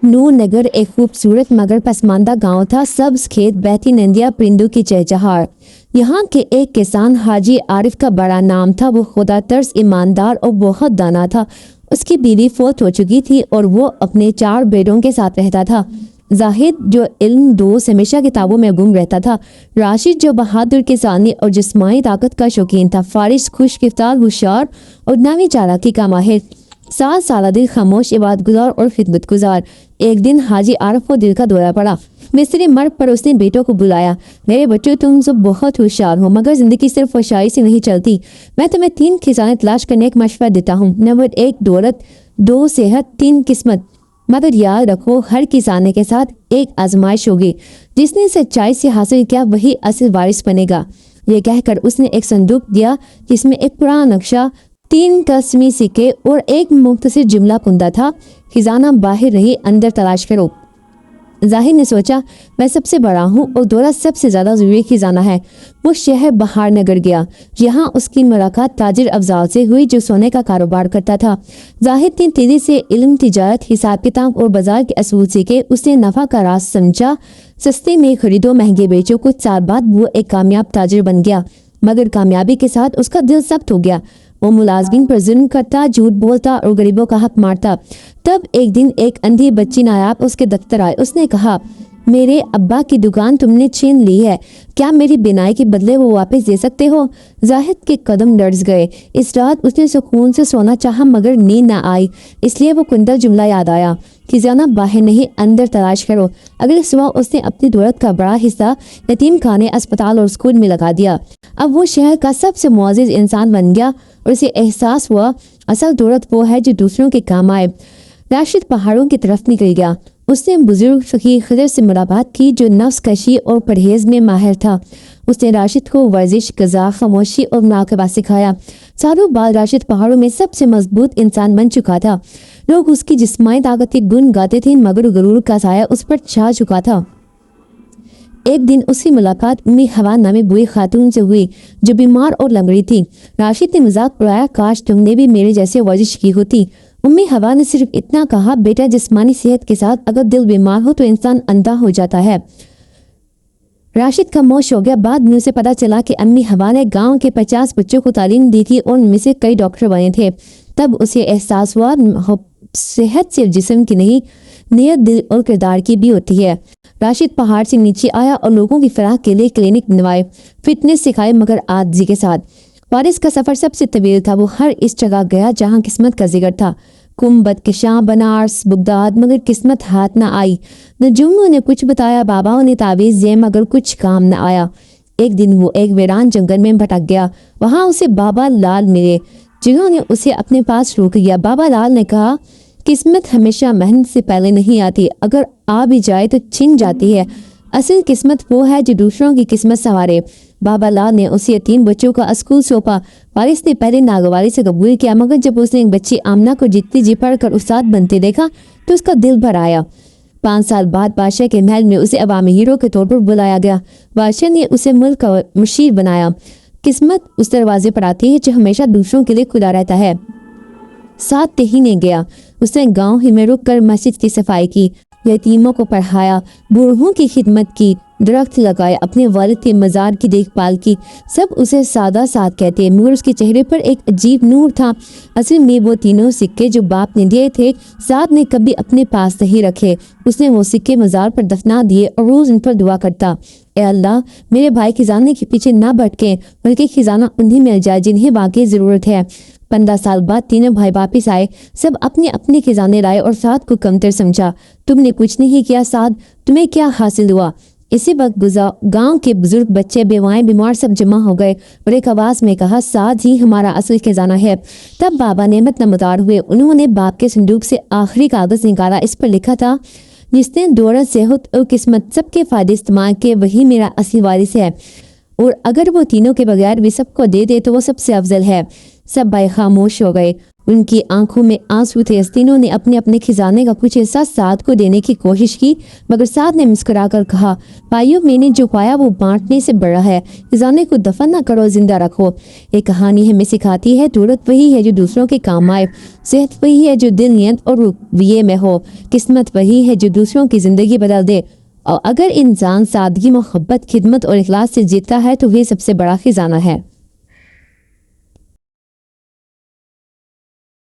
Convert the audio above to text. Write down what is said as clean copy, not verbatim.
नूर नगर एक खूबसूरत मगर पसमानदा गांव था। सब्ज खेत, बहती नदियां, परिंदों की चहचहाट। यहाँ के एक किसान हाजी आरिफ का बड़ा नाम था। वो खुदा तर्स, ईमानदार और बहुत दाना था। उसकी बीवी फौत हो चुकी थी और वो अपने 4 बेटों के साथ रहता था। जाहिद जो इल्म दोस्त हमेशा किताबों में गुम रहता था। राशिद जो बहादुर किसानी और जिस्मानी ताकत का शौकीन था। फारिस खुशकिफ्तार, होशियार और नवी चालाकी का माहिर। 7 साल दिल खामोश, इबादत गुजार और खिदमत गुजार। एक दिन हाजी आरिफ को दिल का दौरा पड़ा। मिस्री मर्द पर उसने बेटों को बुलाया। मेरे बच्चों, तुम सब बहुत होशियार हो, मगर जिंदगी सिर्फ होशियारी से नहीं चलती। मैं तुम्हें 3 खिजाने तलाश करने का मशवरा देता हूँ। नंबर 1 दौलत, 2 सेहत, 3 किस्मत। मगर याद रखो, हर खिजाने के साथ एक आजमाइश होगी। जिसने सच्चाई से हासिल किया वही असल वारिस बनेगा। ये कहकर उसने एक संदूक दिया जिसमें एक पुराना नक्शा, 3 कसमी सिक्के और एक मुख्तसर जुमला कुंदा था। खिजाना बाहर नहीं, अंदर तलाश करो। जाहिर ने सोचा, मैं सबसे बड़ा हूँ और दौलत सबसे ज्यादा जरूरी खिजाना है। वो शहर बहार नगर गया। यहाँ उसकी मुलाकात ताजिर अफजाल से हुई जो सोने का कारोबार करता था। जाहिद ने तेजी से इल्म, तिजारत, हिसाब किताब और बाजार के असूल सीखे। उसने नफा का राज समझा। सस्ते में खरीदो, महंगे बेचो। कुछ साल बाद वो एक कामयाब ताजिर बन गया, मगर कामयाबी के साथ उसका दिल सख्त हो गया। वो मुलाजमीन पर जुल्म करता, झूठ बोलता और गरीबों का हक मारता। तब एक दिन एक अंधी बच्ची नायाब उसके दफ्तर आए। उसने कहा, मेरे अब्बा की दुकान तुमने छीन ली है, क्या मेरी बिनाई के बदले वो वापस दे सकते हो? जाहिद के कदम लर्ज गए। इस रात उसने सुकून से सोना चाहा, मगर नींद न आई। इसलिए वो कुंदल जुमला याद आया, खिजाना बाहर नहीं, अंदर तलाश करो। अगले सुबह उसने अपनी दौलत का बड़ा हिस्सा यतीम खाने, अस्पताल और स्कूल में लगा दिया। अब वो शहर का सबसे मुअज़्ज़िज़ इंसान बन गया और उसे एहसास हुआ, असल दौलत वो है जो दूसरों के काम आए। राशिद पहाड़ों की तरफ निकल गया। उसने बुजुर्ग फकीर खिदर से मुलाकात की जो नफ्स कशी और परहेज में माहिर था। उसने राशिद को वर्जिश, ग़ज़ा, खामोशी और मुराक़बा सिखाया। सालों बाद राशिद पहाड़ों में सबसे मजबूत इंसान बन चुका था। लोग उसकी जिस्मानी ताकत के गुण गाते थे, मगर गरूर का साया उस पर छा चुका था। एक दिन उसकी मुलाकात उम्मी हवा नामी बुरी खातून से हुई जो बीमार और लंगड़ी थी। राशिद ने मजाक उड़ाया, काश तुमने भी मेरे जैसे वर्जिश की होती। उम्मी हवा ने सिर्फ इतना कहा, बेटा, जिस्मानी सेहत के साथ अगर दिल बीमार हो तो इंसान अंधा हो जाता है। राशिद खामोश हो गया। बाद में उसे पता चला कि अम्मी हवा ने गांव के 50 बच्चों को तालीम दी थी और उनमें से कई डॉक्टर बने थे। तब उसे एहसास हुआ, सेहत सिर्फ जिस्म की नहीं, नीयत, दिल और किरदार की भी होती है। राशिद पहाड़ से नीचे आया और लोगों की फलाह के लिए क्लिनिक बनवाए, फिटनेस सिखाए, मगर आजिज़ी के साथ। वारिस का सफ़र सबसे तवील था। वो हर इस जगह गया जहाँ किस्मत का जिक्र था, कुम, बदकिशां, बनारस, बगदाद, मगर किस्मत हाथ न आई। नजूमों ने कुछ बताया, बाबाओं ने तावीज़ दिए, मगर कुछ काम न आया। एक दिन वो एक वीरान जंगल में भटक गया। वहाँ उसे बाबा लाल मिले, जिन्होंने उसे अपने पास रोक लिया। बाबा लाल ने कहा, किस्मत हमेशा मेहनत से पहले नहीं आती, अगर आ भी जाए तो छिन जाती है। असल किस्मत वो है जो दूसरों की किस्मत संवारे। बाबा लाल ने उसे 3 बच्चों का स्कूल सौंपा। वारिस ने पहले नागवारी से कबूल किया, मगर जब उसने एक बच्ची आमना को जीतती जी पढ़कर उस्ताद बनते देखा तो उसका दिल भर आया। 5 साल बाद बादशाह के महल में उसे अवामी हीरो के तौर पर बुलाया गया। बादशाह ने उसे मुल्क का मुशीर बनाया। किस्मत उस दरवाजे पर आती है जो हमेशा दूसरों के लिए खुला रहता है। 7 महीने गया। उसने गांव ही में रुक कर मस्जिद की सफाई की, यतीमों को पढ़ाया, बूढ़ों की खिदमत की, दरख्त लगाए, अपने वालिद के मज़ार की देखभाल की। सब उसे सादा साद कहते, मगर उसके चेहरे पर एक अजीब नूर था। असल में वो 3 सिक्के जो बाप ने दिए थे, साद ने कभी अपने पास नहीं रखे। उसने वो सिक्के मज़ार पर दफना दिए और रोज़ इन पर दुआ करता, ए अल्लाह, मेरे भाई खिजाने के पीछे ना भटके, बल्कि खिजाना उन्हें मिल जाए जिन्हें वाकई ज़रूरत है। 15 साल बाद 3 भाई वापिस आए। सब अपने अपने खिजाने लाए और साद को कमतर समझा। तुमने कुछ नहीं किया साद, तुम्हें क्या हासिल हुआ? इसी वक्त गांव के बुजुर्ग, बच्चे, बेवाएं, बीमार सब जमा हो गए और एक आवाज़ में कहा, साद ही हमारा असल खजाना है। तब बाबा नेमत नमदार हुए। उन्होंने बाप के संदूक से आखिरी कागज़ निकाला। इस पर लिखा था, जिसने दौलत, सेहत और किस्मत सबके फ़ायदे इस्तेमाल किए वही मेरा असली वारिस है, और अगर वो तीनों के बगैर भी सबको दे दे तो वो सबसे अफजल है। सब भाई खामोश हो गए। ان کی آنکھوں میں آنسو تھے۔ تینوں نے اپنے اپنے خزانے کا کچھ حصہ سعد کو دینے کی کوشش کی، مگر سعد نے مسکرا کر کہا، بھائیو، میں نے جو پایا وہ بانٹنے سے بڑا ہے، خزانے کو دفن نہ کرو، زندہ رکھو۔ یہ کہانی ہمیں سکھاتی ہے دولت وہی ہے جو دوسروں کے کام آئے، صحت وہی ہے جو دل، نیت اور رویے میں ہو، قسمت وہی ہے جو دوسروں کی زندگی بدل دے، اور اگر انسان سادگی، محبت، خدمت اور اخلاص سے جیتا ہے تو یہ سب سے بڑا خزانہ ہے۔